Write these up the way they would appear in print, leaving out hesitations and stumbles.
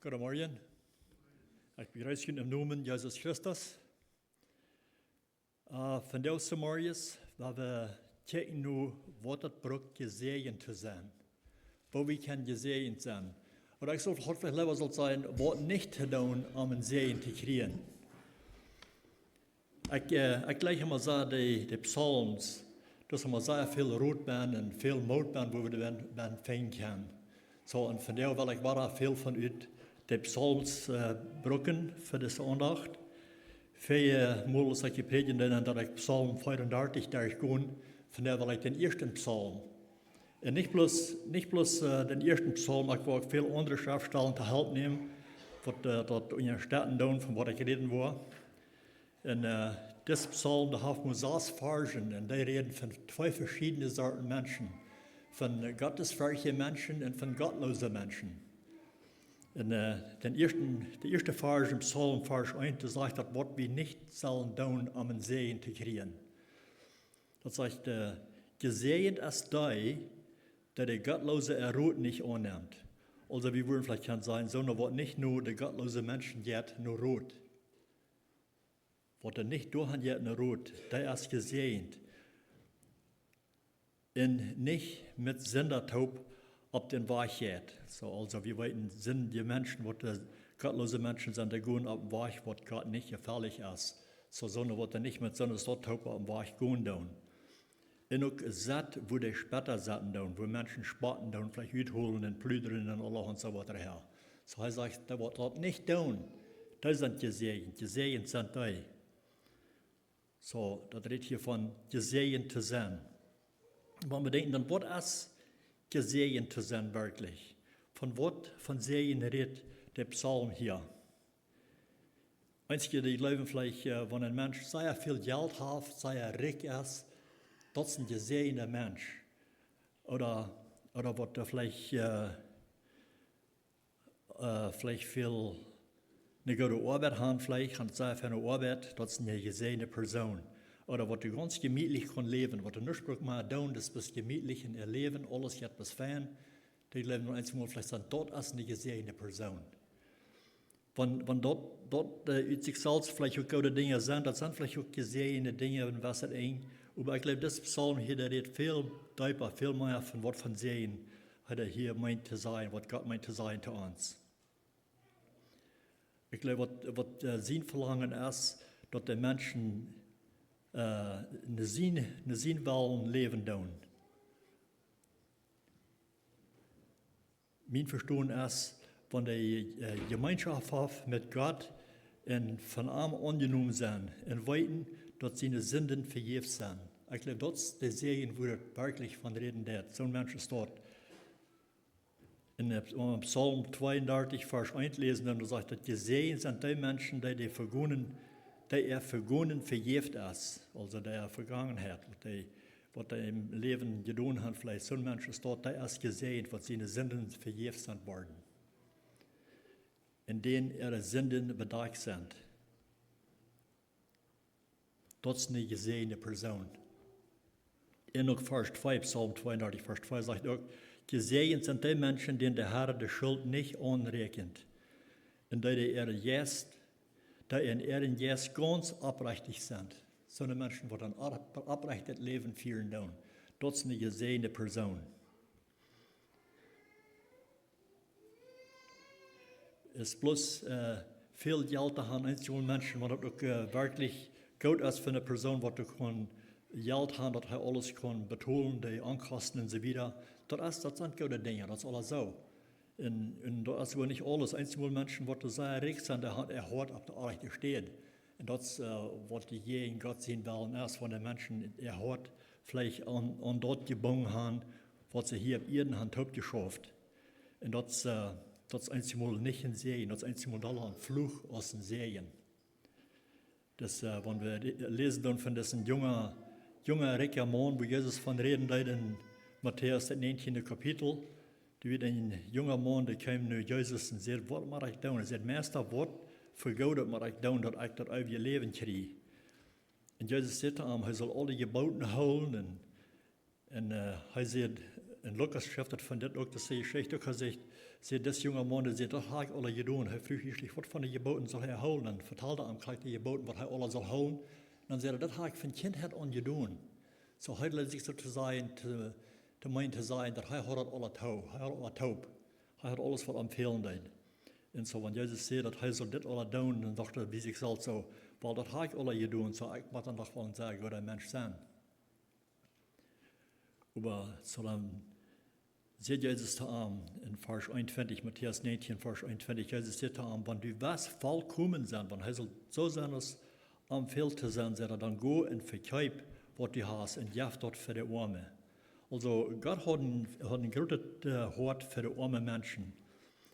Goedemorgen. Ik begrüße u im Namen Jesus Christus. Vandaag morgens, waar we kijken nu wat het braucht gezegend te zijn. Wo we kunnen gezegend zijn. Und ich sollte hoffentlich lieber soll sein, was nicht zu tun, um einen Segen zu kriegen. Ich gleich mal sagen, die Psalms, dass wir sehr viel Rotbahn und viel Motbahn, wo wir den finden können. So, und von daher will ich bara viel von ut die Psalms brücken für diese Andacht. Viele Mal, als ich gepredigt habe, dass ich Psalm 34 durchgehe, von daher will ich den ersten Psalm. Und nicht bloß den ersten Psalm, ich will auch viele andere Schriftstellen zu helfen nehmen, was dort in den Städten tun, von was ich reden war. Und das Psalm, da haben wir 6 Versen, und die reden von 2 verschiedenen Sorten Menschen. Von gottesfürchtigen Menschen und von gottlosen Menschen. Und der erste Vers im Psalm, Vers 1, da sagt, dass was wir nicht sollen tun, um einen Segen zu kriegen. Das sagt, gesegnet ist der gottlose Errot nicht annimmt. Also wir würden vielleicht kann sagen, sondern was nicht nur der gottlose Menschen geht, nur rot. Was er nicht durchhat, geht nur rot, der ist gesegnet. Und nicht mit Sündertaub auf den Weg geht. So, also wir weiten sind die Menschen, die gottlose Menschen sind, die gehen auf den Weg, was Gott nicht gefährlich ist. So, sondern was nicht mit Sündertaub auf den Weg gehen tun. Und auch satt, wo die später satten tun, wo Menschen spotten tun, vielleicht uitholen und plüdern und Allah und so weiter her. So er sagt, der wird das nicht tun. Die sind gesegnet sind die. So, das redet hier von gesegnet zu sein. Wenn wir denken, dann was ist gesegnet zu sein wirklich? Von Segen redet der Psalm hier. Einige, die glauben vielleicht, wenn ein Mensch sehr viel Geld hat, sehr reich ist, das ist ein gesegener Mensch. Oder wird er vielleicht viel eine gute Arbeit haben, vielleicht hat sehr viel Arbeit, das ist eine gesegene Person. Oder was du ganz gemütlich kann leben, was du nicht mal tun, das bist gemütlich in ihr Leben, alles geht bis fein, die leben nur einmal vielleicht sagen, dort ist eine gesegene Person. Wenn dort sich selbst vielleicht auch gute Dinge sind, das sind vielleicht auch gesegene Dinge, und was es ist. Aber ich glaube, das Psalm hier, der redet viel tiefer, viel mehr von was von Segen hat er hier meint zu sein, was Gott meint zu sein zu uns. Ich glaube, was sein Verlangen ist, dass die Menschen eine sinnvollen Leben tun. Mein Verstehen ist, wenn die Gemeinschaft hat mit Gott und von ihm angenommen sind und weiten, dass seine Sünden vergeben sind. Ich glaube, das ist der Segen, wo er wirklich von reden wird. So ein Mensch ist dort. In Psalm 32, Vers 1 lesen, dann sagt er, gesegnet sind die Menschen, die vergungen vergeben ist, also der Vergangenheit, was er im Leben getan hat, vielleicht so ein Mensch ist dort, der ist gesegnet, was seine Sünden vergeben sind worden. In denen ihre Sünden bedeckt sind. Das ist eine gesegene Person. In Vers 2, Psalm 32, Vers 2 sagt auch, gesegnet sind die Menschen, denen der Herr die Schuld nicht anrechnet, und die in ihren Jes ganz abrechtig sind. So eine Menschen, die ein abrechtes Leben führen tun. Das ist eine gesegene Person. Es ist bloß viel Geld zu haben, einzelne Menschen, die auch wirklich gut ist für eine Person, die kann Geld haben, dass er alles kann betonen, die Ankosten und so weiter. Das sind gute Dinge, das ist alles so. Und das ist aber nicht alles. Einzelne Menschen, die sehr reich sind, er hat auf der Rechte steht. Und das, was die je in Gott sehen wollen, ist von den Menschen, er hat vielleicht an dort gebunden haben, was sie hier auf Erden haben, geschafft. Und das ist einmal nicht ein Segen, das ist einmal ein Fluch aus dem Segen. Das, wenn wir lesen dann von diesem junger reicher Mann, wo Jesus von reden in Matthäus 19. Kapitel, da wird ein junger Mann, der kam zu Jesus und sagt, was muss ich tun? Er sagt, Meister, was für Gott muss ich tun, dass ich das ewige Leben kriege? Und Jesus sagt zu ihm, er soll alle Gebote holen. Und er sagt, in Lukas schreibt das von das auch, dass die Geschichte auch sagt, Zegt das junge Mann, zegt, dat heb ik alle gedaan. Hij vroeg eerst, wat van de geboten zal hij houden? En vertelde hem gelijk de geboten, wat hij alle zal houden. Dan zei hij, dat heb ik van kindheid aan gedaan. Zo hij laat zich sozusagen te meinen te zijn, dat hij had het alle touw. Hij had alle touw. Hij had alles wat hem fehlen deed. En zo, wanneer Jezus zei dat hij zal dit alle doen, dan dacht hij bij zichzelf zo, wel dat heb ik alle gedaan, zo ik moet dan toch wel zeggen, wat een mens zijn. Maar zo dan zegt Jezus te hem in vers 21, Matthäus 19, vers 21, Jezus zegt te hem, wanneer du was volkomen zijn, wanneer hij zal zo zijn als am veel te zijn, zegt hij, dan go en verkoop wat du hast en geef dat voor de armen. Also Gott hat ein großes Hort für die armen Menschen.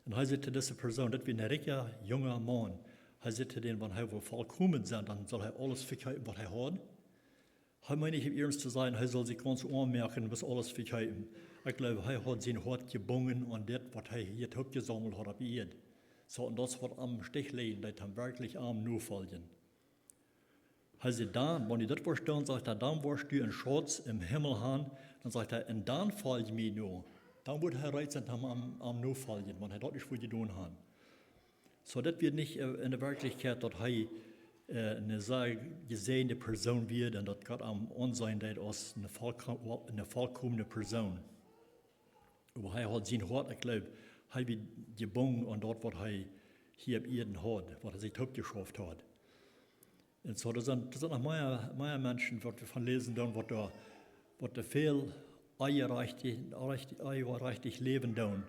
Und er sagt zu dieser Person, das wie ein reicher, junger Mann, er sagt zu denen, wenn er vollkommen ist, dann soll er alles verkaufen, was er hat. Er meint nicht, im Ernst zu sein, er soll sich ganz anmerken, was alles verkaufen. Ich glaube, er hat sein Hort gebunden an das, was er hier gesammelt hat, ab ihr. So, und das wird am Stich liegen, das ihm wirklich am nur folgen. Er sagt dann, wenn ich das verstehe, sagt er, dann wirst du einen Schatz im Himmel haben. Dann sagt er, und dann folge mir nur. Dann wird er reizen am nur folgen, wenn er das nicht für getan hat. So, das wird nicht in der Wirklichkeit, dass er eine sehr gesehene Person wird und dass Gott am Ansehen wird als eine vollkommene Person. Aber er hat sein Hort, ich glaube, er wird gebunden an das, was er hier auf Erden hat, was er sich abgeschafft hat. Und so, das sind noch mehr Menschen, was wir von lesen, was da viel eierreichtig leben tun.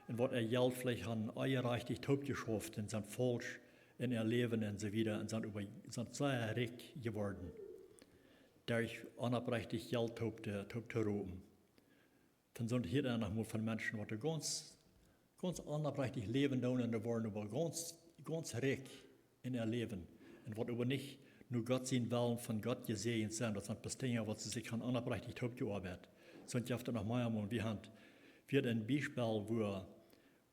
Und was Geld vielleicht haben eierreichtig abgeschafft und sind falsch in ihr Leben und so weiter und sind sehr reich geworden. Durch unabrechtig Geld zu roben. Dann sind hier dann noch mal von Menschen, die ganz unabrechtig leben tun und waren aber ganz reich in ihr Leben. Und was aber nicht nur Gott sein Willen von Gott gesehen sind, das sind Dinge, was sie sich unabrechtig abgearbeitet. So, ich habe da noch mal wir haben ein Beispiel, wo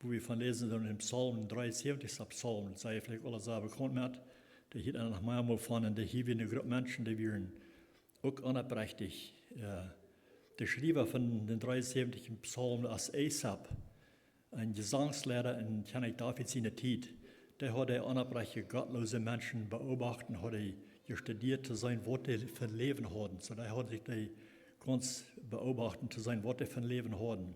wir von lesen in Psalm 73, Psalm, das sei vielleicht alle sehr bekannt mit, da hier dann noch mal von, und da hier wir eine Gruppe Menschen, die wären auch unabrechtig. Der Schreiber von den 73. Psalm als Asaph, ein Gesangslehrer in König David seiner Zeit, der hat unabrechtig gottlose Menschen beobachtet, hat studiert zu sein, was die für ein Leben haben. So, der hat sich ganz beobachtet zu sein, was die für ein Leben haben.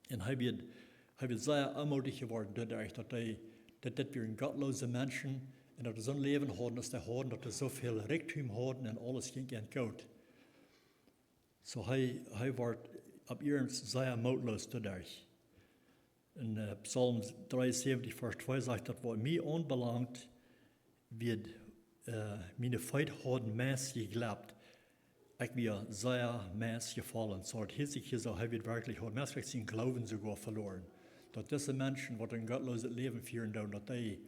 Und er wird sehr ermutigt geworden, dadurch, dass wir gottlose Menschen und dass sie so ein Leben haben, dass sie so viel Reichtum haben und alles ging gut. So, er war ab ihrem sehr mutlos dadurch. In Psalm 73, Vers 2 sagt, dass was mir anbelangt, wird meine Feit haben Maß geglaubt. Ich mir sehr Maß gefallen. So, hier sich hier so, er wird wirklich hat Maß seinen Glauben sogar verloren. Dass diese Menschen, die ein gottloses Leben führen, dass die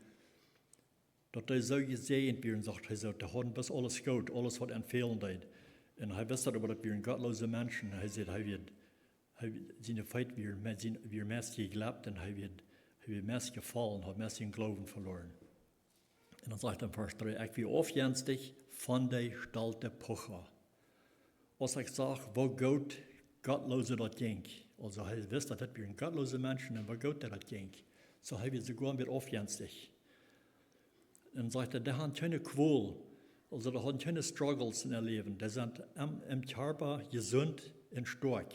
so gesehen werden, sagt er so, die haben bis alles gut, alles was empfehlen wird. Und er wusste aber, dass wir ein gottlose Menschen, er sagt, er wird seine Feit wir Maß geglaubt und er wird Maß gefallen, hat Maß seinen Glauben verloren. Und dann sagt er in Vers 3, ich will aufjenstig von der Stalte Pucher. Als ich sage, wo Gottlose das ging, also er wusste, dass wir ein gottlose Menschen und wo Gott das ging, so er wird sogar mit aufjenstig. Und sagt er, die haben keine Qual, also die haben keine Struggles in ihr Leben, die sind im Körper gesund und stark.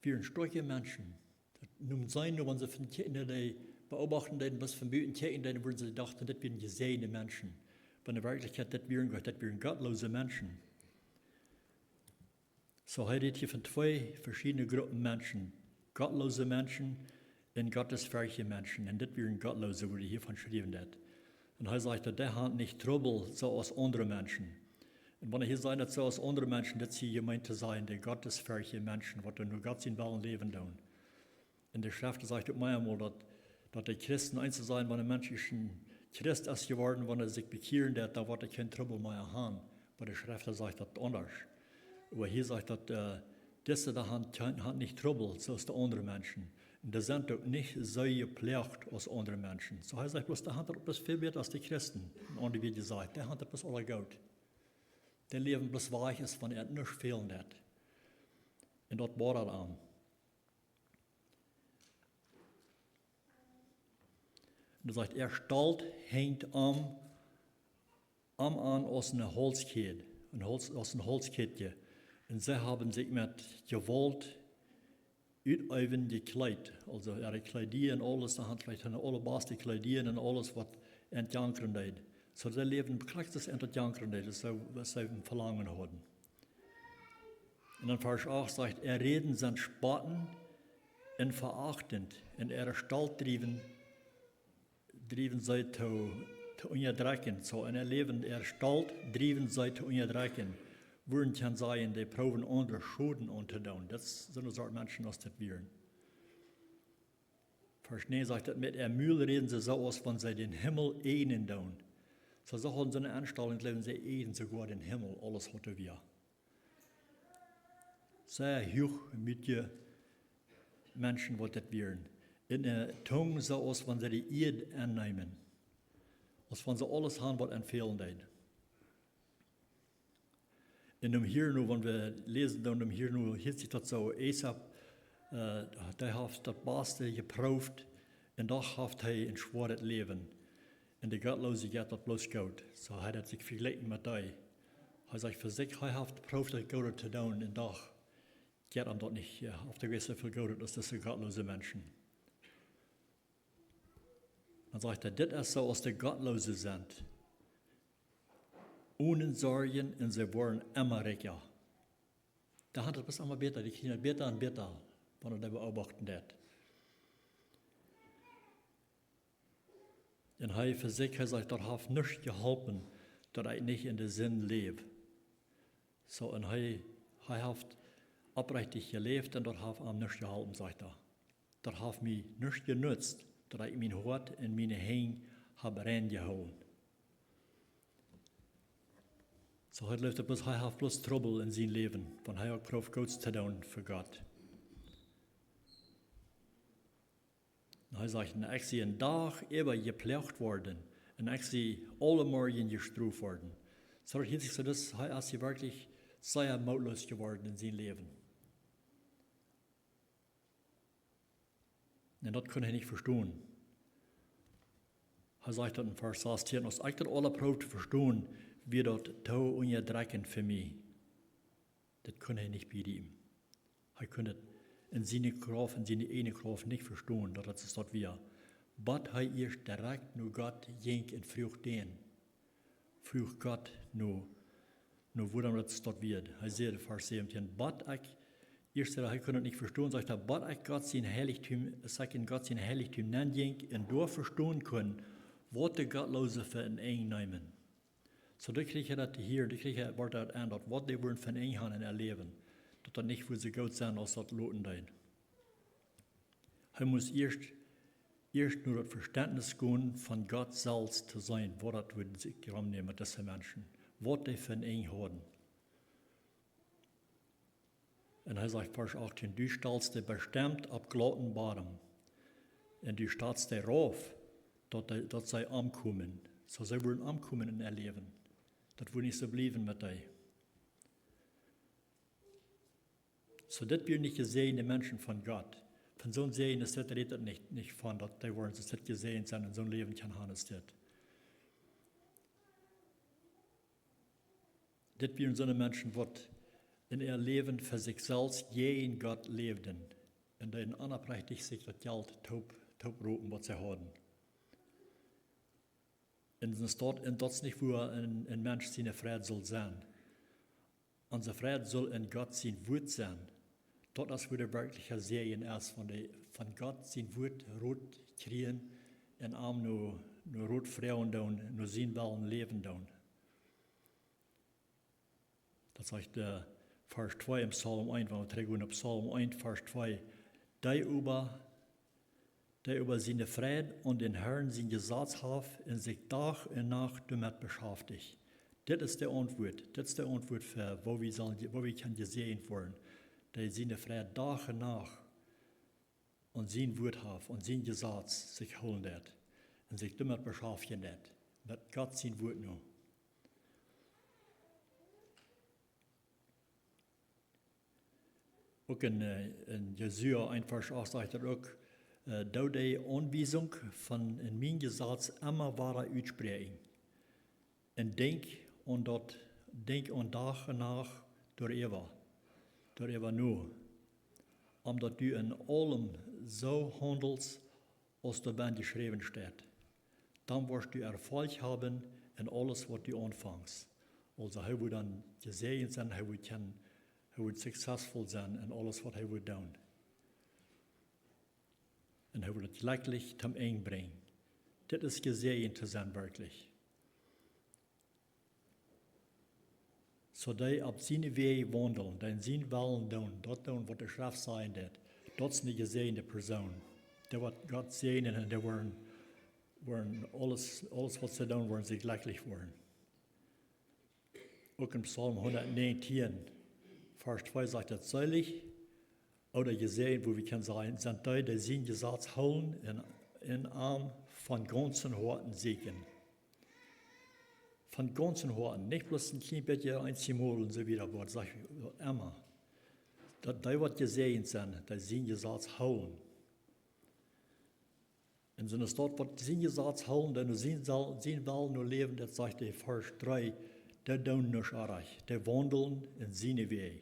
Wir sind starke Menschen. Nun sein, wenn sie von Kindern beobachten, was von Mütten Kindern, würden sie dachten, das wären gesehene Menschen. Aber in der Wirklichkeit, das wären gottlose Menschen. So redet hier von zwei verschiedenen Gruppen Menschen. Gottlose Menschen und gottesfürchtige Menschen. Und das wären gottlose, wo hier von geschrieben wird. Und er sagt, der hat nicht Trouble so als andere Menschen. Und wenn er hier sagt, so als andere Menschen, das sie gemeint zu sein, die gottesfürchtige Menschen, die nur Gott in Wellen leben tun. In der Schrift sagt es mir einmal, dass die Christen eins zu sein, wenn ein Mensch ein Christ ist geworden, wenn er sich bekehren wird, da wird er kein Trouble mehr haben. Aber die Schrift sagt das anders. Aber hier sagt dass diese da haben nicht Trouble, so als die anderen Menschen. Und die sind auch nicht so gepflegt als andere Menschen. So heißt es bloß, der hat etwas viel mehr als die Christen. Und wie gesagt, der hat etwas aller gut. Der Leben bloß weich ist, wenn er nicht fehlen hat. Und dort war er an. Und er sagt, Stalt hängt am an aus einer Holzkette, aus einem Holzkette. Und sie haben sich mit Gewalt uitüben gekleid. Also ihre Kleidieren, alles, da hat vielleicht eine allerbesten Kleidieren und alles, was entjankern deed. So sie leben praktisch in das Jankern deed, das was sie verlangen hatten. Und dann Vers 8 sagt, reden sind Spatten und verachtend, und Stalt driven zij te onderdrukken. So in Leben Stalt driven zij te onderdrukken. Würden kann sagen, die proben andere Schulden unterdoen. Das sind so Menschen, die das wären. Vers 9 sagt, dass mit Mühl reden sie so aus, wenn sie den Himmel ehnen down. So haben sie eine Anstellung, leben sie ehnen sogar den Himmel, alles was wir. Sehr hoch mit den Menschen, die das wären. In der Tongue so aus, wenn sie die Erde annehmen. Als wenn sie alles haben, was empfehlen deed. In dem hier nu, wenn wir lesen, dann hier nu, hier sich das so, Esau, der hat das Beste geprüft, und doch hat er ein schweres Leben. Und die Gottlosigkeit hat bloß Gott. So hat er sich verglichen mit dir. Er sagt, für sich, er hat geprüft, das Gott zu tun, und doch geht ihm das nicht. Auf der Weise viel Gott, als diese gottlose Menschen. Dann sagt er, das ist so, als die Gottlose sind. Ohne Sorgen, und sie wollen immer reicher. Da hat es bis immer besser, die Kinder besser und besser, wenn er das beobachten wird. Und er für sich, er sagt, das hat nicht geholfen, dass ich nicht in den Sinn lebe. So, und er hat aufrichtig gelebt, und das hat ihm nicht geholfen, sagt er. Das hat mich nicht genutzt, dass ich mein Hort in meine Hände habe reingehauen. So hat er hat bloß Trouble in sein Leben, wenn er auch proft Gott zu tun für Gott. Und er sagt, ich sehe einen Tag immer gepflegt worden, und ich sehe alle Morgen gestruft worden. So hat sich so, dass er ist wirklich sehr mutlos geworden in seinem Leben. Und das kann er nicht verstehen. Er sagt in Vers 16, als ich das alle probt zu verstehen, wird das Tau unterdrücken für mich. Das kann er nicht bei ihm. Er kann das in seine Kraft, in seine eine Kraft nicht verstehen, dass das dort wir. Aber er erst direkt nur Gott jenk und frucht den. Frucht Gott nur wo dann das dort wird. Er sagt, Vers 17, aber erst er kann das nicht verstehen, sagt er, aber ich Gott sein Heiligtum, Gott sein Heiligtum nennen jenk und dort verstehen können, was die Gottlose für ein Eng nehmen. So, da kriege ich das hier, da kriege ich das an, was die wollen von ihnen haben erleben. Dass das nicht, wo sie Gott sein, als das loten dein. Er muss erst nur das Verständnis gehen, von Gott selbst zu sein, was das würden sich nehmen, diese Menschen. Was die von ihnen haben. Und er sagt, Vers 18, du stellst dich bestimmt auf glatten Boden. Und du stellst dich rauf, dass sie ankommen. So, sie wollen ankommen in ihr Leben. Das will nicht so bleiben mit dir. So, das wird nicht gesehene Menschen von Gott. Von so einem Sehen ist das redet nicht von, dass die wollen, dass das gesehen sein und so ein Leben kann haben, ist das. Das werden so eine Menschen, die in ihr Leben für sich selbst gegen Gott lebten. Und dann unaufrichtig sich das Geld tauproten, was sie haben. Und das ist nicht, wo ein Mensch seine Friede soll sein. Unsere Friede soll in Gott sein Wort sein. Dort ist, wo der wirkliche Segen ist, von Gott sein Wort rot kriegen, und arm nur rot Frauen down, nur sein Willen leben down. Das sagt Vers 2 im Psalm 1, wenn wir zurückgehen auf Psalm 1, Vers 2. Der über seine Friede und den Herrn sein Gesetz hat und sich Tag und Nacht damit beschäftigt. Das ist die Antwort. Das ist die Antwort für, wo wir können gesehen werden. Der seine Friede Tag und Nacht und sein Wort hat und sein Gesetz sich holen wird und sich damit beschäftigen wird. Mit Gott sein Wort nur. Auch in Jesua 1, Vers 8 sagt er auch, da die Anweisung von in mijn Gesetz immer wahre uitspreken. En denk aan dag en nacht door eeuwig nu. Omdat du in allem zo handelt, als daarbij geschreven staat. Dan wirst du Erfolg haben in alles, wat du anfängst. Also hij wil dan gezegend zijn, hij wil succesvol zijn in alles, wat hij wil doen. En hij wil het gelijkelijk zum Ende brengen. Dit is gezegend te zijn, werkelijk. So die op zijn weg wandelen, die zijn willen doen wat de schrift zei dat. Dat is een gezegende persoon. Die wat God zegenen en die worden alles wat ze doen, worden ze gelijkelijk worden. Ook in Psalm 119, vers 2 zegt het selig, oder gesehen, wo wir können sagen, sind die zijn Gesetz holen in Arm von ganzen Horten siegen. Von ganzen Horten, nicht bloß ein klein bisschen einmal und so wieder, aber sag ich immer. Die, was gesehen sind, die zijn Gesetz holen. Und so eine Stadt, was zijn Gesetz holen, dann sind will nur leben, das sagt der Vers 3, die tun nicht erreicht, die wandeln in seine Wege.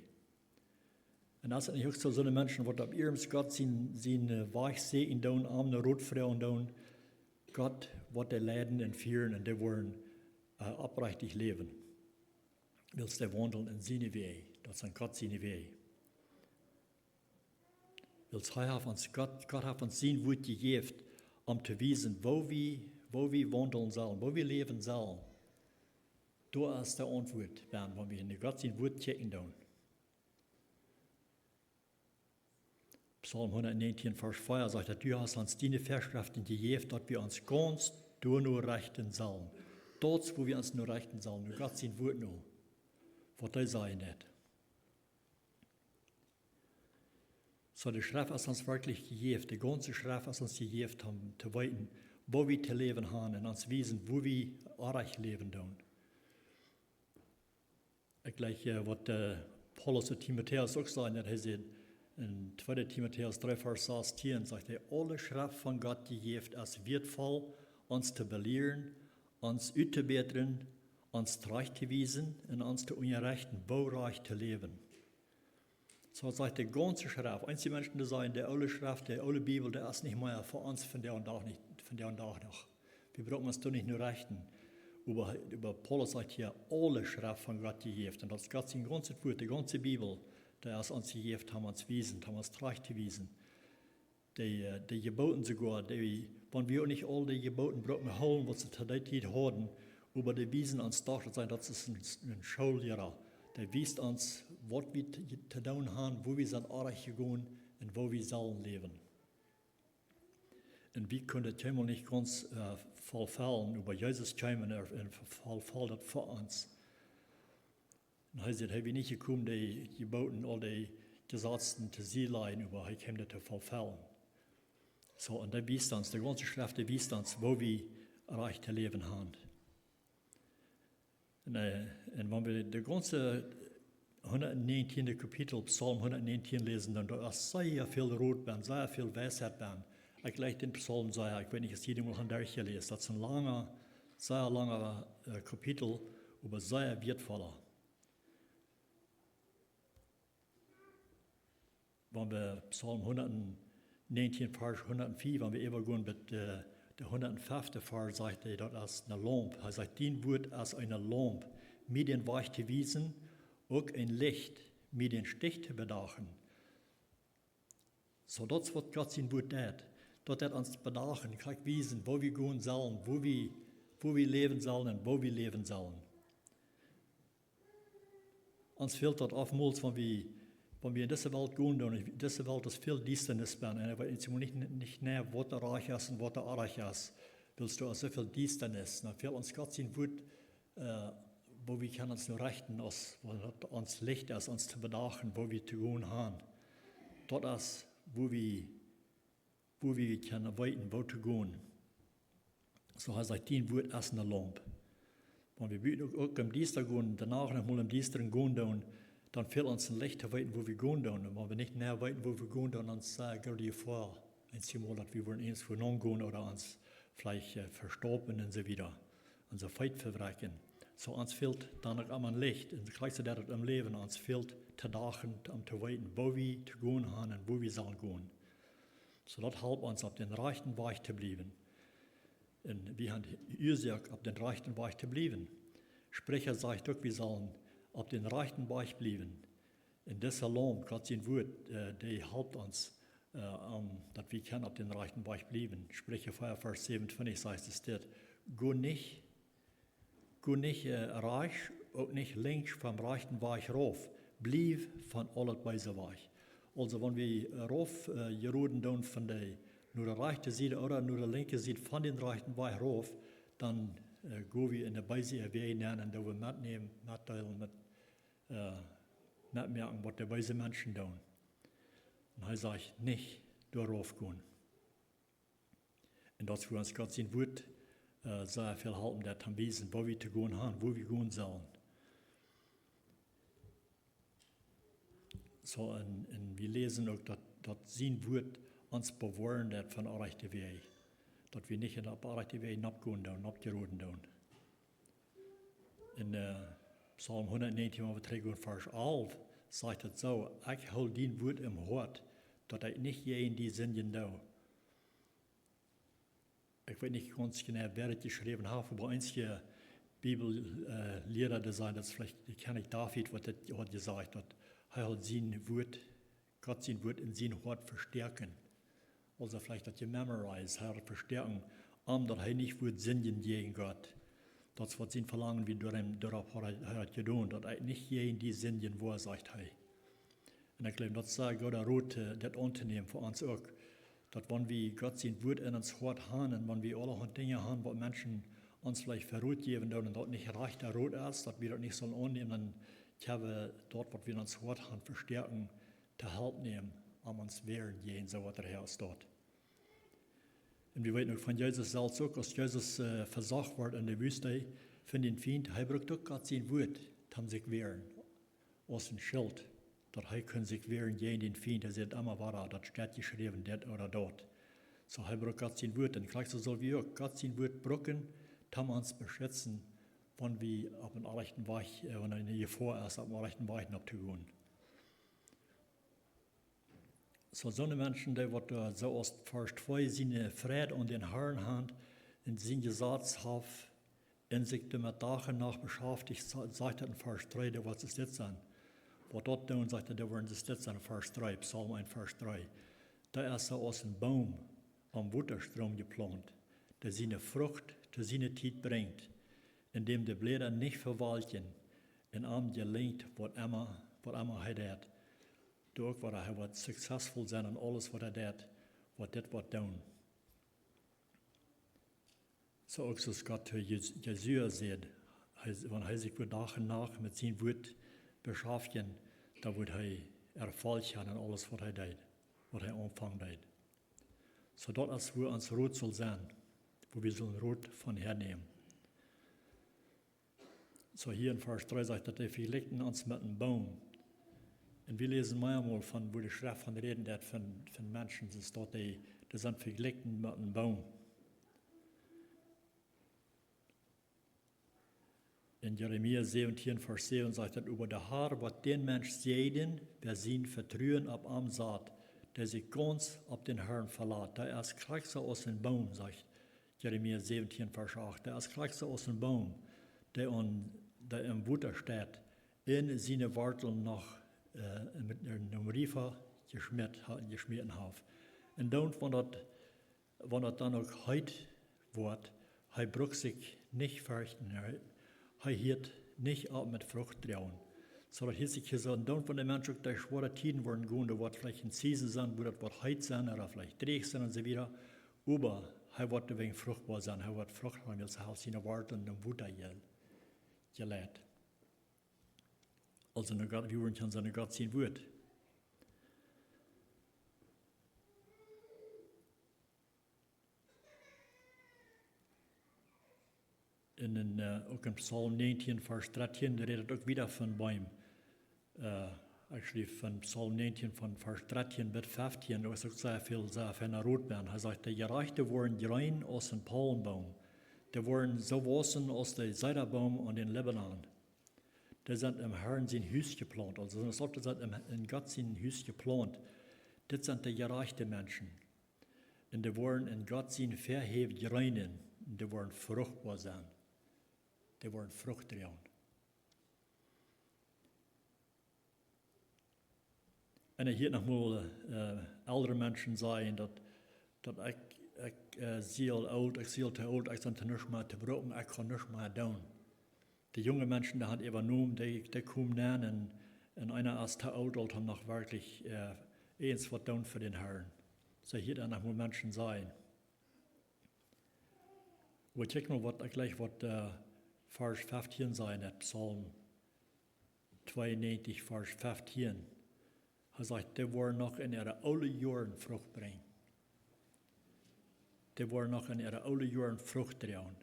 Und das sind nicht so eine Menschen, die auf ihrem Gott sein Weg sehen, und arme Rotfrauen tun, Gott wird die leiden und führen und die wollen aufrichtig leben. Willst du wandeln in seine Wege, das sind Gott seine Wege. Willst Gott hat uns sein Wort gegeben, zu wissen, wo wir wandeln sollen, wo wir leben sollen. Da ist die Antwort, wenn wir in Gott sein Wort checken tun. Psalm 119, Vers 4 sagt, dass du hast uns deine Vorschriften gegeben, dass wir uns ganz nur rechten sollen. Dort, wo wir uns nur rechten sollen, nur Gott sein Wort nur. Was das sei nicht. So, die Schrift ist uns wirklich gegeben, die ganze Schrift ist uns gegeben, um zu wissen, wo wir zu leben haben und uns wissen, wo wir recht leben tun. Gleich, was Paulus und Timotheus auch sagen, dass er sagt, in 2. Timotheus 3, Vers 16 sagt er, alle Schrift von Gott gegeben ist wertvoll, uns zu belehren, uns auszubessern, uns zurechtzuweisen und uns zu unrechten Baureich zu leben. So sagt die ganze Schrift. Einige Menschen die sagen, die alte Schrift, die alte Bibel, der ist nicht mehr für uns von der und Tag noch. Wir brauchen uns da nicht nur rechten. Über Paulus sagt hier, alle Schrift von Gott gegeben. Und das Gott sein ganzes Wort, die ganze Bibel, der ist uns gegeben, haben uns wiesen, haben uns zurechtgewiesen. Die Geboten sogar, wenn wir auch nicht all die Geboten brauchen holen, was sie zu der Zeit hatten, aber die wiesen uns doch, das ist ein Schullehrer. Der wies uns, was wir zu tun haben, wo wir sind gegangen und wo wir sollen leben. Und wir können das Thema nicht ganz vollfallen, über Jesus kommen und vollfallen das vor uns. Und er sagt, wir nicht gekommen, die Geboten, all die Gesetzen zu sehen, aber er kam das zu vollfallen. So, und der wies uns, die ganze Schrift, der wies uns, wo wir recht zu leben haben. Und wenn wir das ganze 119. Kapitel, Psalm 119 lesen, dann da ist sehr viel Rot, sehr viel Weisheit. Ich gleich den Psalm sagen, ich weiß nicht, ob jeder mal durchgelesen. Das ist ein sehr langer Kapitel, aber sehr wertvoller. Wenn wir Psalm 119, Vers 104, wenn wir übergehen mit der 105. Vers, sagt er, das ist eine Lampe. Er sagt, dein Wort ist eine Lampe, mit den Weg zu wiesen, auch ein Licht, mit den Stich zu bedachen. So, das ist, was Gott sein Wort tut. Dort hat uns bedachen, kann wiesen, wo wir gehen sollen, wo wir leben sollen und wo wir leben sollen. Uns fehlt das oftmals, wenn wir in diese Welt gehen, und diese Welt ist viel Dienstnis, und wir wissen nicht näher, was der Reich ist und was der Arach ist. Willst du so viel Dienstnis? Dann fehlt uns Gott sein Wort, wo wir können uns nur rechten, wo uns Licht ist, uns zu bedachen, wo wir zu gehen haben. Dort ist, wo wir können weiten, wo zu gehen. So heißt es, dein Wort ist eine Lampe. Wenn wir auch am Dienstag gehen, danach nochmal am Dienstag gehen, dann fehlt uns ein Licht zu weiten, wo wir gehen. Und wenn wir nicht näher weiten, wo wir gehen, dann geht die vor Einmal, dass wir wollen eins von gehen oder uns vielleicht verstoppen und so wieder. Unser Feit verbrechen. So uns fehlt dann auch einmal Licht. Und gleich so, dass es im Leben uns fehlt, zu dachen, um zu weiten, wo wir zu gehen haben und wo wir sollen gehen. So das hilft uns, auf den rechten Weg zu bleiben. Und wir haben Ursache, auf den rechten Weg zu bleiben. Sprecher sagt auch, wir sollen auf den rechten Weg bleiben. In dieser Lohn, Gott sein Wort, die hilft uns, dass wir können auf den rechten Weg bleiben. Sprecher 4, Vers 27 sagt es dort, go nicht rechts, auch nicht links vom rechten Weg rauf. Blieb von allem bösen Weg. Also wenn wir rauf geroden tun von nur der rechten Seite oder nur der linken Seite von den rechten Weg rauf, dann gehen wir in der bösen Weg hinein und da wir mitnehmen, mitteilen, mitmerken, was die bösen Menschen tun. Und er sagt, nicht darauf gehen. Und das für uns Gott sein Wort sehr viel halten, das haben wissen, wo wir zu gehen haben, wo wir gehen sollen. So, und wir lesen auch, dass sein Wort uns bewahren wird von der rechten Weg. Dass wir nicht in der rechten Weg abgehen und abgeroden tun. In Psalm 119, Vers 11 sagt es so, ich hol dein Wort im Hort, dass ich nicht je in die Sünden tue. Ich weiß nicht ganz genau, wer das geschrieben hat, aber einige Bibellehrer, die sagen, das vielleicht, die kenne ich David, was er hat gesagt hat, er hat sein Wort, Gott sein Wort in sein Wort verstärken. Also vielleicht hat er memorize, er verstärken, dass er nicht wird sündigen gegen Gott. Das wird sein Verlangen, wie darauf hat getan, dass er nicht gegen die Sünden war, sagt er. Und ich glaube, das sagt Gott, das Unternehmen für uns auch. Dass wenn wir Gott sein Wort in uns Hort haben und wenn wir alle Dinge haben, wo Menschen uns vielleicht verrot geben und dort nicht recht rot ist, dass wir das nicht sollen annehmen, dann können wir dort, was wir in uns Hort haben, verstärken, zu Halt nehmen, uns wehren gehen, so was der Herr ist dort. Und wir wissen auch von Jesus selbst auch, als Jesus versagt wird in der Wüste von den Feinden, er braucht auch Gott sein Wort, um sich wehren, aus ein Schild. Dass er kann sich wehren gegen den Feind, der sagt immer wahr, das steht geschrieben, dort oder dort. So er braucht Gott sein Wort. Und gleich so soll wir auch Gott sein Wort brauchen, um uns beschützen, wenn wir auf dem rechten Weg, wenn eine Gefahr ist, auf dem rechten Weg abzugehen. So eine Menschen, die wird so aus Vers 2 seine Friede und den Herrn haben, in sein Gesetz haben, in sich damit Tag und Nacht beschäftigt, sagt er in Vers 3, der was ist jetzt an. Wat dat doen, sagt er, da waren das jetzt in Vers 3, Psalm 1, Vers 3. Da ist er aus einem Baum am Wutterstrom geplant, der seine Frucht zu seiner Zeit bringt, indem die Blätter nicht verwalten, in ihm gelingt, was immer er tut. Durch was er wird successful sein in alles, was er tut, was das wird tun. So auch so Gott zu Jesua sieht, wenn er sich Tag und Nacht mit seinem Wort beschäftigen, da wird er Erfolg haben in alles, was er tut, was er anfangen. So das ist, wo uns Rot soll sein, wo wir sollen Rot von hernehmen. So hier in Vers 3 sagt er, wir vergleichen uns mit einem Baum. Und wir lesen manchmal von, wo die Schrift von reden, von Menschen, das ist dort, die sind verglichen mit einem Baum. In Jeremia 17, Vers 7 sagt er, über der Haar wird den Mensch sehen, wer sein Vertrauen ab am saat, der sich ganz auf den Herrn verlässt. Der ist gleich so aus dem Baum, sagt Jeremia 17, Vers 8. Der ist gleich so aus dem Baum, der im Wutter steht, in seine Wurzeln noch mit einem Riefer geschmiert hat. Und dann, wenn das dann auch heute wird, er braucht sich nicht fürchten. Er hielt nicht ab mit Frucht trauen. So das hieß sich gesagt, dann von den Menschen, die schwere Tiden werden gehen, da wird vielleicht ein Season sein, wo das wird heiß sein oder vielleicht dreig sein und so wieder. Aber er wird ein wenig fruchtbar sein, er wird Frucht haben, als er seine Worte und den Wutter gelehrt. Also wir wollen seine Gott sein Wort. Auch in Psalm 19, Vers 13, da redet auch wieder von Bäumen. Ich schrieb von Psalm 19 von Vers 13 bis 15, da ist auch sehr viel von der Rotbeeren. Er sagt, die Gerechte wurden grün aus dem Palmbaum. Die wurden so wachsen aus dem Seiderbaum und den Libanon. Die sind im Herrn sein Haus geplant. Also das sagt, die sind in Gott sein Haus geplant. Das sind die gerechten Menschen. Und die wollen in Gott sein Verheb reinen. Und die wollen fruchtbar sein. Die wollen Frucht tragen. En ik hier nog mal ältere Menschen sagen, dat ik zie al oud, ik zie al te oud, ik ben te niks meer te broken, ik kan niks meer doen. Die junge Menschen, die haben übernommen, die kommen dann und einer ist zu alt, und haben noch wirklich eins was tun für den Herrn. So hier dann noch mal Menschen sein. Wir checken mal, was Vers 15 sein, Psalm 92, Vers 15. Er sagt, die wollen noch in ihre alle Jahren Frucht bringen. Die wollen noch in ihre alle Jahren Frucht tragen.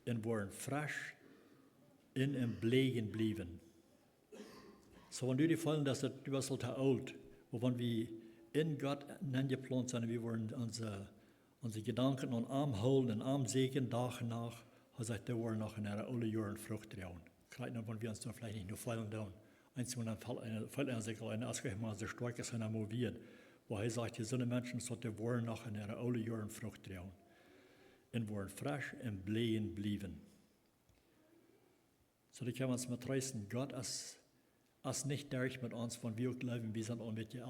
Und wollen frisch in en blegen blijven. So, wenn du die Fallen, dass du bist halt alt, und wenn wir in Gott geplant sind, wir wollen unsere Gedanken und Arm holen und Arm segnen, Tag und Nacht, sagt, wir wollen noch in alle Jahren Frucht tragen. Vielleicht noch, wenn wir uns dann vielleicht nicht nur Fallen tun. Einzig, dann fällt er sich ein, als mal so stark ist, er moviert, wo er sagt, die sind Menschen, die wollen noch in alle Jahren Frucht tragen. Und wollen frisch und blegen bleiben. So, da können wir uns mal trösten, Gott ist nicht durch mit uns, wenn wir glauben, wir sind auch mit wir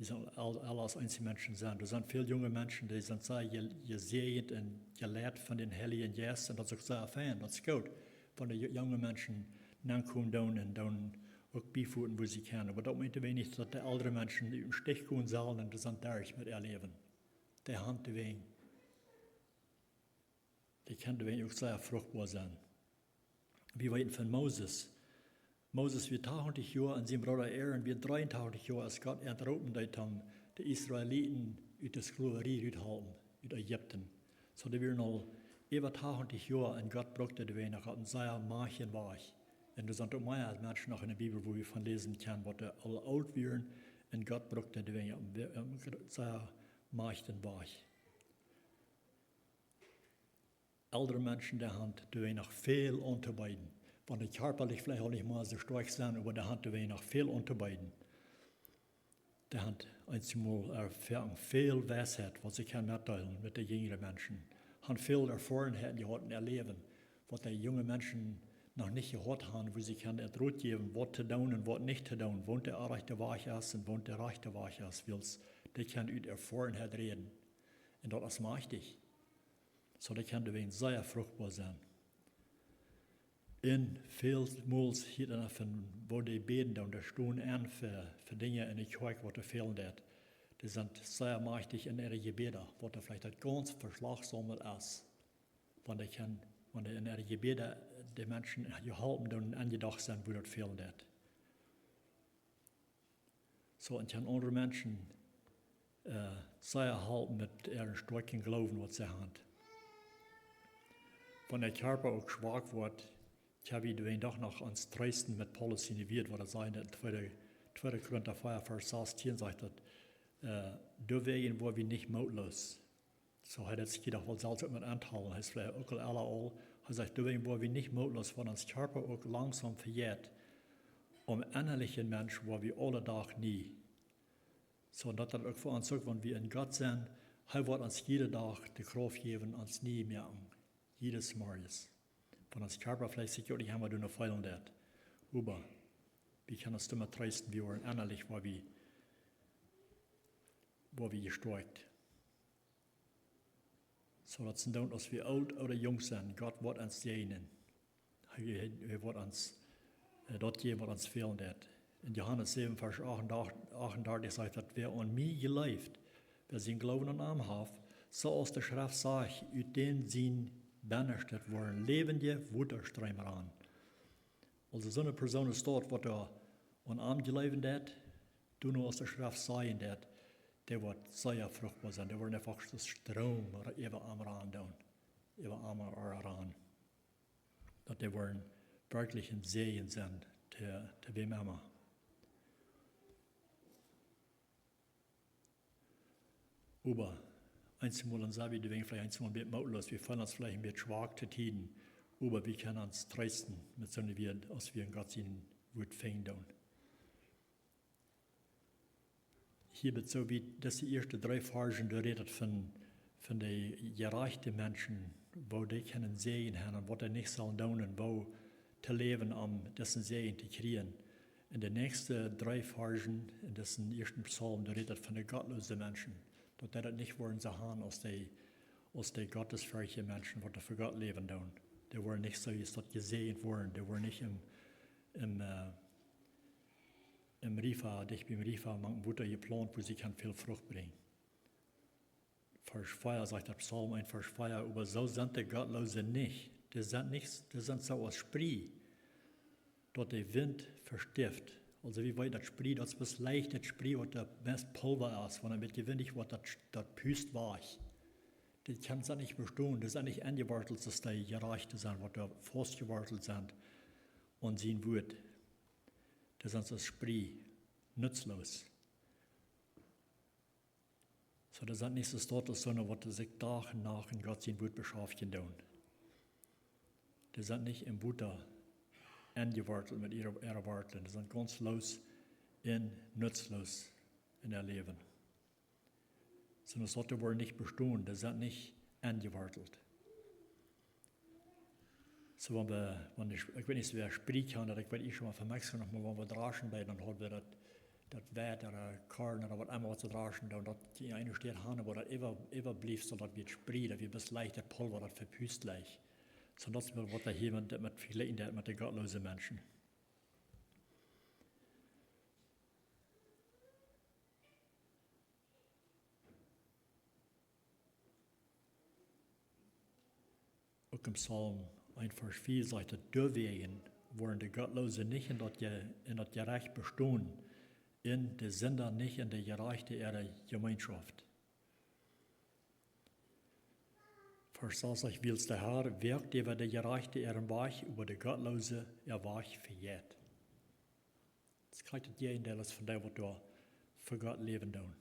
sind alle als Einzelmenschen sind. Da sind viele junge Menschen, die sind sehr gesegnet und gelehrt von den Heiligen Geist, und das ist auch sehr fein, das ist gut, wenn die jungen Menschen nachkommen und dann auch beiführen, wo sie können. Aber das meint wenig, dass die älteren Menschen im Stich kommen sollen, und die sind durch mit ihr Leben. Die Hand wegen. Die kann auch sehr fruchtbar sein. Wir weten von Moses. Moses wird 80 Jahre an seinem Bruder Aaron, wird 83 Jahre, als Gott entropen haben, die Israeliten aus der Sklaverei raushalten, aus Ägypten. So, die werden noch über 80 Jahre, und Gott brauchte die nach einem sehr Märchen war. Und das sind auch mehr Menschen noch in der Bibel, wo wir von lesen können, was alle alt werden, und Gott brauchte die sehr Märchen war. Ältere Menschen, die haben noch viel unterbeiden. Wenn die körperlich vielleicht auch nicht mal so stark sind, aber die haben noch viel unterbeiden. Die haben einmal viel Weisheit, was sie können mitteilen mit den jüngeren Menschen. Haben viel Erfahrung gehabt in ihr Leben, was die jungen Menschen noch nicht gehabt haben, wo sie können Rot geben, was zu tun und was nicht zu tun, wo der rechte Weg ist und wo der rechte Weg ist. Die können aus Erfahrung reden. Und das ist mächtig. So, die kann deswegen sehr fruchtbar sein. In vielmals hier dann von, wo die beten, und da stehen an für Dinge in der Kirche, was da fehlen wird. Die sind sehr mächtig in ihre Gebete, was da vielleicht ganz verschlagsammelt ist. Wenn die in ihre Gebete die Menschen gehalten und angedacht sind, wo das fehlen wird. So, und dann andere Menschen sehr halten mit ihren starken Glauben, was sie haben. Wenn der Körper auch schwach wird, kann wir doch noch ans Trösten mit Paulus involviert, wo er sagt, in 2. Korinther 4, Vers 16 sagt, da wären wir nicht mutlos. So hat es gedacht, weil selbst mit Anteil, heißt vielleicht auch alle, er sagt, da wären wir nicht mutlos, weil uns Körper auch langsam verjährt, innerlichen Mensch, wo wir alle Tag nie. So, und das hat auch für uns so, wenn wir in Gott sind, er wird uns jeden Tag die Kraft geben, uns nie merken. Jedes Morgens. Von uns Körper vielleicht sicherlich haben wir noch Feilen dort. Aber wir können uns immer trösten, wir waren innerlich, wo wir gestärkt. So, das sind dann, dass wir alt oder jung sind, Gott wird uns segnen. Er wird uns dort geben, was uns fehlen wird. In Johannes 7, Vers 38 sagt, dass wer an mich gelebt, wer seinen Glauben an Arm hat, so aus der Schrift sagt, aus den sind Bannerstadt worden, lebende Wasserströme ran. Also so eine Person ist dort, was da an Arm gelebt hat, du nur aus der Schrift sagen, der wird sehr fruchtbar sein, der wird einfach das Strom über Arm ran tun, über Arm ran. Dass der werden wirklich ein Segen sein, til wem immer. Aber einmal sagen wir, vielleicht einmal ein bisschen mautlos, wir fallen uns vielleicht ein bisschen schwach zu tun, aber wir können uns trösten, mit so einer Welt, als wir in Gott sein Wort finden. Hier wird so wie, dass die ersten 3 Versen redet von den gerechten Menschen, wo die können sehen haben und was die nicht sollen tun und wo zu leben, um diesen Segen zu kriegen. In den nächsten 3 Versen, in diesem ersten Psalm, da redet von den gottlosen Menschen. Dort das nicht wollen sie haben aus den gottesfürchtigen Menschen, die für Gott leben tun. Die wollen nicht so, wie es dort gesehen worden, die wollen nicht im Rifa, dich beim Rifa, man Butter geplant, wo sie kann viel Frucht bringen. Vers 4 sagt der Psalm 1, Vers 4, aber so sind die Gottlosen nicht. Die sind so aus Spree, dort der Wind verstift. Also wie weit das Spree, das ist leicht, das Spree, was der best Pulver ist, wenn er mit gewinnig wird, das Püst weich. Das kann es nicht bestehen, das ist nicht angewortelt, dass die Gerechte sind, was da festgewortelt sind und sein Wort. Das sind so Spree, nutzlos. So, das sind nicht so Stortes, sondern was sich Tag und Nacht in Gott sein Wort beschäftigen tun. Die sind nicht im Butter angewortelt mit ihrer Worteln. Die sind ganz los und nutzlos in ihr Leben. So, das sollte wohl nicht bestehen, die sind nicht angewortelt. So, wenn ich weiß nicht, wer sprechen kann, ich weiß schon mal von Mexiko noch mal, wenn wir draschen bei, dann hat wir das Wert oder Korn oder was immer was zu draschen, und das die eine steht haben, aber das immer blieb, so dass wir sprühen, dass wir bis leicht das Pulver, das verpüst gleich. So, das ist was da jemand, der mit verglichen hat mit den gottlosen Menschen. Auch im Psalm 1, Vers 4 sagt er, deswegen wollen die Gottlosen nicht in das Gerecht bestehen, in der Sünder nicht in der gerechten ihrer Gemeinschaft. Vers 6 sagt, weil der Herr wirkt über der Gerechte ihren Weg, über der Gottlose ihr Weg verjährt. Das kriegt jeden, der das von der, was da für Gott leben tun.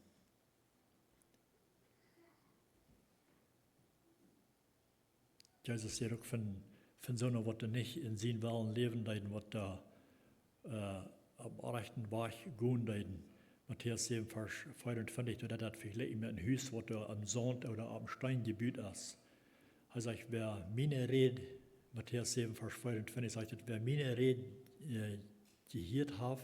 Jesus sagt auch von so einer, was nicht in seinen Willen leben tun, was da am rechten Weg gehen tun. Matthäus 7, Vers 25, da das verglichen mit einem Haus, was da am Sand oder am Steingebiet ist. Er sagt, wer meine Rede, Matthäus 7, Vers 25, sagt, wer meine Rede gehört hat,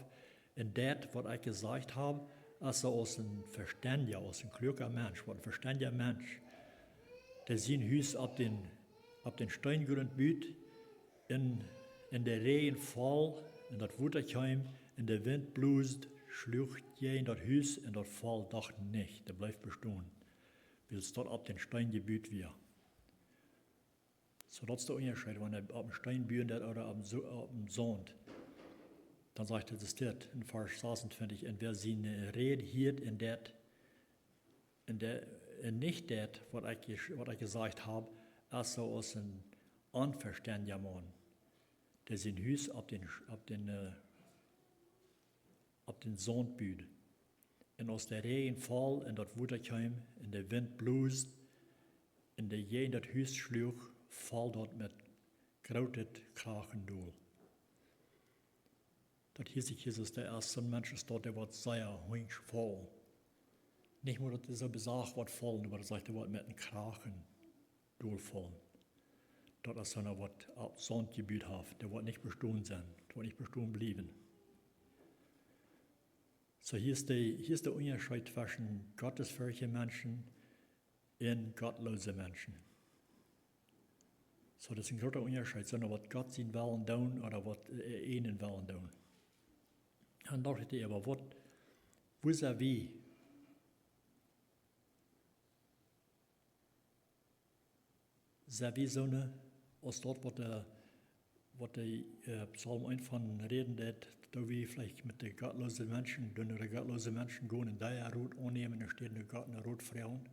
in das, was ich gesagt habe, ist er aus einem verständiger, aus einem kluger Mensch, ein verständiger Mensch, der sein Haus auf den Steingrund baut, in der Regen fall, in das Wetter kommt, in der Wind blust, schlucht je in das Haus, in das Fall doch nicht, der bleibt bestehen, weil es dort auf den Stein gebaut wird. So, das ist der Unterschied, wenn er auf dem Stein baut oder auf dem Sand. Dann sagt er das dort in Vers 26, und wer seine Rede hielt in nicht das, was ich gesagt habe, ist so aus einem unverständiger Mann, der sein Haus auf den Sand baut. Und aus der Regen fall, in das Wetter kam, in der Wind blust, in der je in das Haus schlug, fall dort mit grautet Krachen durch. Das hieß Jesus, der erste Mensch ist dort, der wird sehr ruhig voll. Nicht nur, dass dieser besagt, was fallen, aber er sagt, der wird mit einem Krachen durchfallen. Dort ist einer, was auf Sandgebiet hat, der wird nicht bestehen sein, der wird nicht bestehen bleiben. So, hier ist der Unterschied zwischen gottesfürchtigen Menschen und gottlosen Menschen. So, das ist ein großer Unterschied, sondern was Gott sein Willen tun oder was ihnen Willen tun. Dann dachte ich aber, wo ist er wie? Ist wie so eine, aus dort, was der Psalm 1 von reden, da wie vielleicht mit den gottlosen Menschen, die gottlosen Menschen gehen in der Rot annehmen, da steht eine Gott, eine Rotfrauen.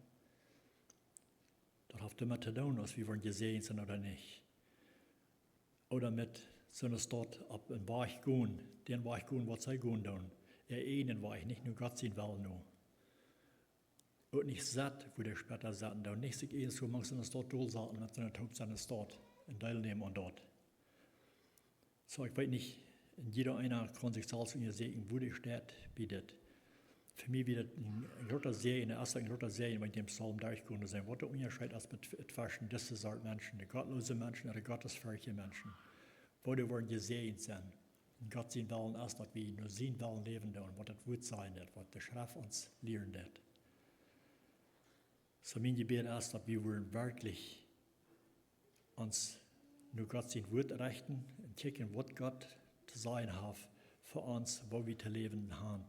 Das hat immer zu tun, als wir gesehen sind oder nicht. Oder mit so eine Stadt ab en Weg gehen, den Weg gehen, was sie gehen tun. Einen Weg, nicht nur Gott sein Willen nur. Und nicht satt, wo der später satt, da nicht sich eher so manchmal in der Stadt durchsatten, mit so einer Taub seiner Stadt, in teilnehmen und dort. So, ich weiß nicht, jeder einer kann sich selbst in ihr sehen, wo die Stadt bietet. Für mich wieder ein großer Serien, der erste großer Serien, bei dem Psalm durchgehen und sagen, was der Unterschied ist mit zwischen diese Art Menschen, die gottlose Menschen oder gottesfürchtige Menschen. Wo die wollen gesehen sein. Und Gott sehen wollen erst, dass wir nur sehen wollen leben und was das wird sein wird, was der Schrift uns lehren wird. So mein Gebet ist, dass wir wirklich uns nur Gott sein Wort richten und checken, was Gott zu sein hat für uns, wo wir zu leben haben.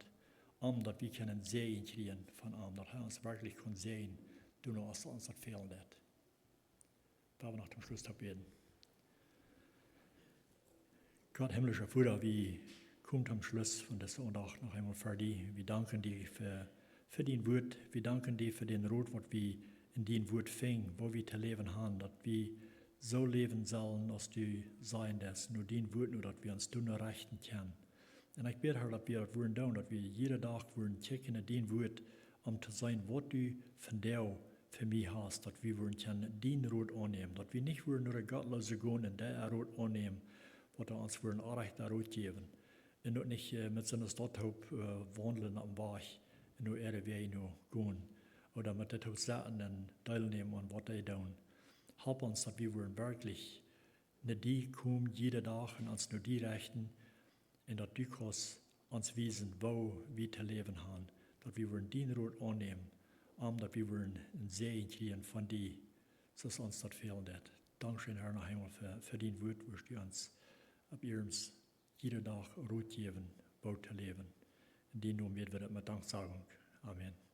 Dass wir können Sehen kriegen von ihm, dass er uns wirklich kann sehen, du noch uns das fehlen wird. Da wir nach dem Schluss beten. Gott, himmlischer Vater, wir kommen am Schluss von dieser Sonntag noch einmal für dich. Wir danken dir für dein Wort. Wir danken dir für den Rot, was wir in dein Wort fingen, wo wir zu leben haben, dass wir so leben sollen, als du sein lässt. Nur dein Wort, nur dass wir uns du nur rechten können. Und ich bete, Herr, dass wir das wollen tun, dass wir jeden Tag wollen checken in dein Wort, zu sein, was du von dir für mich hast, dass wir wollen dein Rot annehmen, dass wir nicht wollen nur ein gottlose gehen und der Rot annehmen, was er uns wollen Recht Rot geben. Und dass nicht mit so einer Stadthaupt wandeln am Weg, nur Erde wir nur gehen. Oder mit der Sachen teilnehmen an was die tun. Help uns, dass wir wollen wirklich nicht die kommen jeden Tag und uns nur die rechten, und dass du kannst uns wiesen, wo wir zu leben haben. Dass wir wollen den Rot annehmen, dass wir wollen einen Segen kriegen von dir, so dass uns das fehlen wird. Dankeschön, Herr, noch einmal für dein Wort, wo du uns ab ihrens jeden Tag Rot geben, wo zu leben. In den Namen beten wir mit Danksagung. Amen.